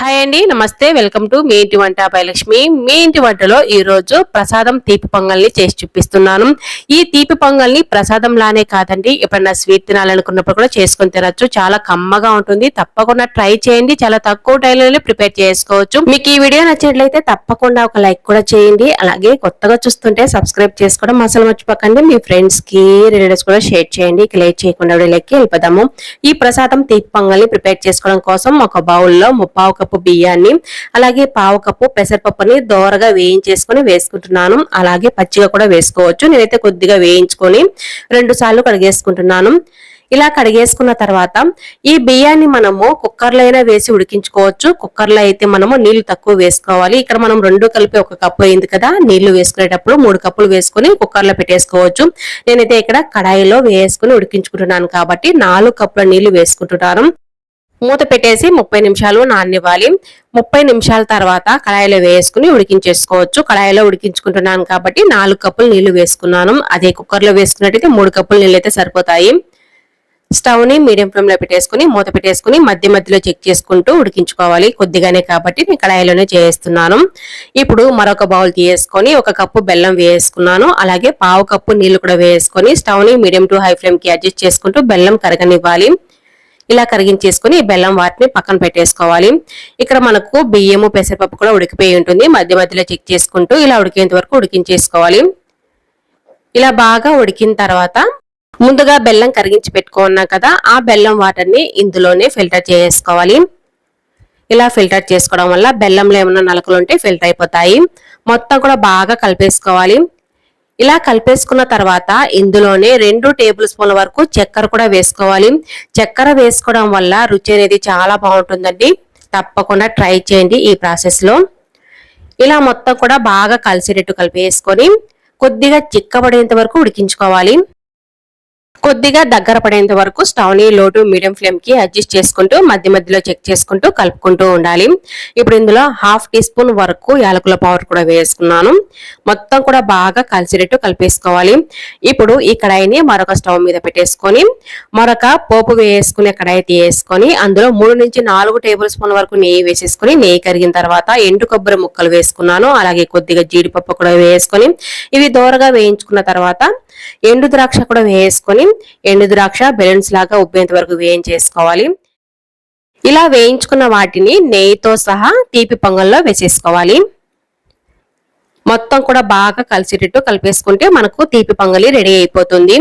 Hi అండి, నమస్తే. Welcome to me ఇంటి వంట బై లక్ష్మి. మీ ఇంటి వంటలో ఈ రోజు ప్రసాదం తీపి పొంగల్ని చేసి చూపిస్తున్నాను. ఈ తీపి పొంగల్ని ప్రసాదం లానే కాదండి, ఎప్పుడన్నా స్వీట్ తినాలనుకున్నప్పుడు కూడా చేసుకొని తినచ్చు. చాలా కమ్మగా ఉంటుంది. తప్పకుండా ట్రై చేయండి. చాలా తక్కువ టైంలోనే ప్రిపేర్ చేసుకోవచ్చు. మీకు ఈ వీడియో నచ్చినట్లయితే తప్పకుండా ఒక లైక్ కూడా చేయండి. అలాగే కొత్తగా చూస్తుంటే సబ్స్క్రైబ్ చేసుకోవడం అసలు మర్చిపోకండి. మీ ఫ్రెండ్స్ కి రిలేటివ్స్ కూడా షేర్ చేయండి. లేట్ చేయకుండా వీడియోలోకి వెళ్ళిపోదాము. ఈ ప్రసాదం తీపి పొంగల్ని ప్రిపేర్ చేసుకోవడం కోసం ఒక బౌల్లో 3/4 కప్పు బియ్యాన్ని, అలాగే 1/2 కప్పు పెసరపప్పుని దోరగా వేయించేసుకొని వేసుకుంటున్నాను. అలాగే పచ్చిగా కూడా వేసుకోవచ్చు. నేనైతే కొద్దిగా వేయించుకొని 2 సార్లు కడిగేసుకుంటున్నాను. ఇలా కడిగేసుకున్న తర్వాత ఈ బియ్యాన్ని మనము కుక్కర్లో అయినా వేసి ఉడికించుకోవచ్చు. కుక్కర్లో అయితే మనము నీళ్లు తక్కువ వేసుకోవాలి. ఇక్కడ మనం 2 కలిపి 1 కప్పు అయింది కదా, నీళ్లు వేసుకునేటప్పుడు 3 కప్పులు వేసుకుని కుక్కర్లో పెట్టేసుకోవచ్చు. నేనైతే ఇక్కడ కడాయిలో వేసుకుని ఉడికించుకుంటున్నాను కాబట్టి 4 కప్పుల నీళ్లు వేసుకుంటున్నాను. మూత పెట్టేసి 30 నిమిషాలు నాననివ్వాలి. 30 నిమిషాల తర్వాత కడాయిలో వేసుకుని ఉడికించేసుకోవచ్చు. కడాయిలో ఉడికించుకుంటున్నాను కాబట్టి 4 కప్పులు నీళ్లు వేసుకున్నాను. అదే కుక్కర్లో వేసుకున్నట్టయితే 3 కప్పులు నీళ్ళు అయితే సరిపోతాయి. స్టవ్ ని మీడియం ఫ్లేమ్ లో పెట్టేసుకుని మూత పెట్టేసుకుని మధ్య మధ్యలో చెక్ చేసుకుంటూ ఉడికించుకోవాలి. కొద్దిగానే కాబట్టి నేను కడాయిలోనే చేస్తున్నాను. ఇప్పుడు మరొక బౌల్ తీసుకొని 1 కప్పు బెల్లం వేసుకున్నాను. అలాగే 1/2 కప్పు నీళ్లు కూడా వేసుకొని స్టవ్ ని మీడియం టు హై ఫ్లేమ్ కి అడ్జస్ట్ చేసుకుంటూ బెల్లం కరగనివ్వాలి. ఇలా కరిగించేసుకుని బెల్లం వాటిని పక్కన పెట్టేసుకోవాలి. ఇక్కడ మనకు బియ్యము పెసరపప్పు కూడా ఉడికిపోయి ఉంటుంది. మధ్య మధ్యలో చెక్ చేసుకుంటూ ఇలా ఉడికేంత వరకు ఉడికించేసుకోవాలి. ఇలా బాగా ఉడికిన తర్వాత ముందుగా బెల్లం కరిగించి పెట్టుకున్నాం కదా, ఆ బెల్లం వాటర్ని ఇందులోనే ఫిల్టర్ చేసుకోవాలి. ఇలా ఫిల్టర్ చేసుకోవడం వల్ల బెల్లంలో ఏమైనా నలకలు ఉంటే ఫిల్టర్ అయిపోతాయి. మొత్తం కూడా బాగా కలిపేసుకోవాలి. ఇలా కలిపేసుకున్న తర్వాత ఇందులోనే 2 టేబుల్ స్పూన్ల వరకు చక్కెర కూడా వేసుకోవాలి. చక్కెర వేసుకోవడం వల్ల రుచి అనేది చాలా బాగుంటుందండి. తప్పకుండా ట్రై చేయండి ఈ ప్రాసెస్ లో. ఇలా మొత్తం కూడా బాగా కలిసేటట్టు కలిపేసుకొని కొద్దిగా చిక్కబడేంత వరకు ఉడికించుకోవాలి. కొద్దిగా దగ్గర పడేంత వరకు స్టవ్ ని లో టు మీడియం ఫ్లేమ్ కి అడ్జస్ట్ చేసుకుంటూ మధ్య మధ్యలో చెక్ చేసుకుంటూ కలుపుకుంటూ ఉండాలి. ఇప్పుడు ఇందులో 1/2 టీ స్పూన్ వరకు యాలకుల పౌడర్ కూడా వేసుకున్నాను. మొత్తం కూడా బాగా కలిసేటట్టు కలిపేసుకోవాలి. ఇప్పుడు ఈ కడాయిని మరొక స్టవ్ మీద పెట్టేసుకొని మరొక పోపు వేసుకునే కడాయి తీసుకొని అందులో 3 నుంచి 4 టేబుల్ స్పూన్ వరకు నెయ్యి వేసేసుకుని నెయ్యి కరిగిన తర్వాత ఎండు కొబ్బరి ముక్కలు వేసుకున్నాను. అలాగే కొద్దిగా జీడిపప్పు కూడా వేసుకొని ఇవి దోరగా వేయించుకున్న తర్వాత ఎండు ద్రాక్ష కూడా వేసుకొని ఎండు ద్రాక్ష బెలూన్స్ లాగా ఉబ్బేంత వరకు వేయించేసుకోవాలి. ఇలా వేయించుకున్న వాటిని నెయ్యితో సహా తీపి పొంగల్లో వేసేసుకోవాలి. మొత్తం కూడా బాగా కలిసేటట్టు కలిపేసుకుంటే మనకు తీపి పొంగలి రెడీ అయిపోతుంది.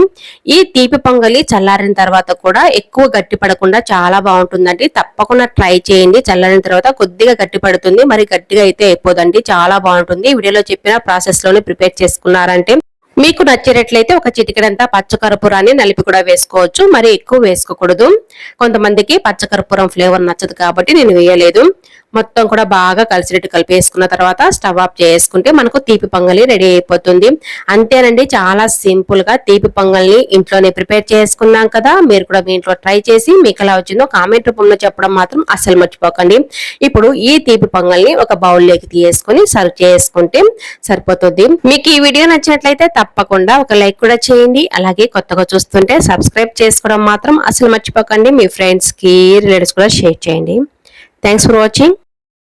ఈ తీపి పొంగలి చల్లారిన తర్వాత కూడా ఎక్కువ గట్టి పడకుండా చాలా బాగుంటుందండి. తప్పకుండా ట్రై చేయండి. చల్లారిన తర్వాత కొద్దిగా గట్టి పడుతుంది, మరి గట్టిగా అయితే అయిపోదండి. చాలా బాగుంటుంది. వీడియోలో చెప్పిన ప్రాసెస్ లోనే ప్రిపేర్ చేసుకున్నారంటే మీకు నచ్చినట్లయితే ఒక చిటికెడంతా పచ్చకర్పూరాన్ని నలిపి కూడా వేసుకోవచ్చు. మరి ఎక్కువ వేసుకోకూడదు. కొంతమందికి పచ్చకర్పూరం ఫ్లేవర్ నచ్చదు కాబట్టి నేను వేయలేదు. మొత్తం కూడా బాగా కలిసినట్టు కలిపేసుకున్న తర్వాత స్టవ్ ఆఫ్ చేసుకుంటే మనకు తీపి పొంగలి రెడీ అయిపోతుంది. అంతేనండి, చాలా సింపుల్ గా తీపి పొంగల్ని ఇంట్లోనే ప్రిపేర్ చేసుకున్నాం కదా. మీరు కూడా మీ ఇంట్లో ట్రై చేసి మీకు ఎలా వచ్చిందో కామెంట్ రూపంలో చెప్పడం మాత్రం అస్సలు మర్చిపోకండి. ఇప్పుడు ఈ తీపి పొంగల్ని ఒక బౌల్ లోకి తీసుకొని సర్వ్ చేసుకుంటే సరిపోతుంది. మీకు ఈ వీడియో నచ్చినట్లయితే తప్పకుండా ఒక లైక్ కూడా చేయండి. అలాగే కొత్తగా చూస్తుంటే సబ్స్క్రైబ్ చేసుకోవడం మాత్రం అసలు మర్చిపోకండి. మీ ఫ్రెండ్స్ కి రిలేటివ్స్ కూడా షేర్ చేయండి. Thanks for watching.